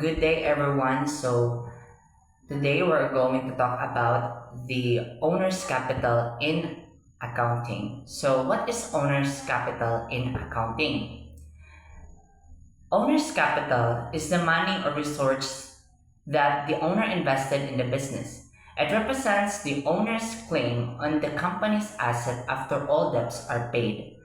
Good day, everyone. Today we're going to talk about the owner's capital in accounting. What is owner's capital in accounting? Owner's capital is the money or resource that the owner invested in the business. It represents the owner's claim on the company's asset after all debts are paid.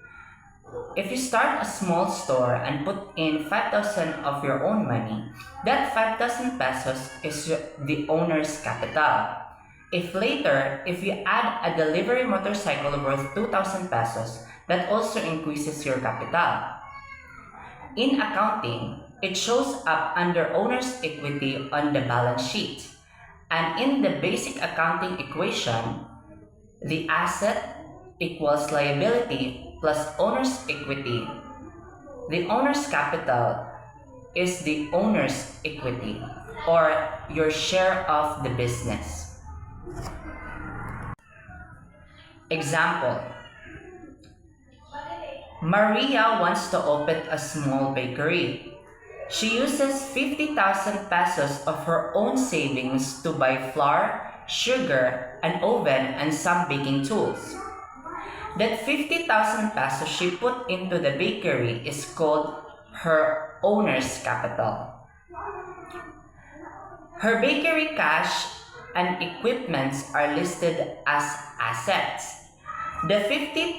If you start a small store and put in 5,000 of your own money, that 5,000 pesos is the owner's capital. If you add a delivery motorcycle worth 2,000 pesos, that also increases your capital. In accounting, it shows up under owner's equity on the balance sheet. And in the basic accounting equation, the asset equals liability plus owner's equity. The owner's capital is the owner's equity or your share of the business. Example: Maria wants to open a small bakery. She uses 50,000 pesos of her own savings to buy flour, sugar, an oven, and some baking tools. That 50,000 pesos she put into the bakery is called her owner's capital. Her bakery cash and equipments are listed as assets. The 50,000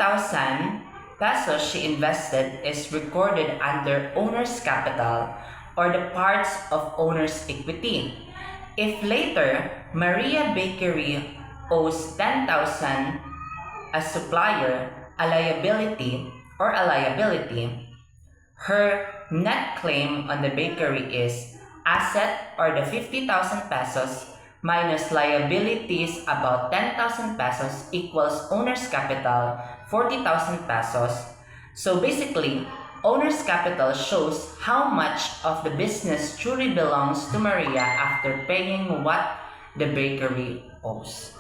pesos she invested is recorded under owner's capital or the parts of owner's equity. If later, Maria Bakery owes 10,000 a supplier a liability, her net claim on the bakery is asset or the 50,000 pesos minus liabilities about 10,000 pesos equals owner's capital 40,000 pesos. So basically, owner's capital shows how much of the business truly belongs to Maria after paying what the bakery owes.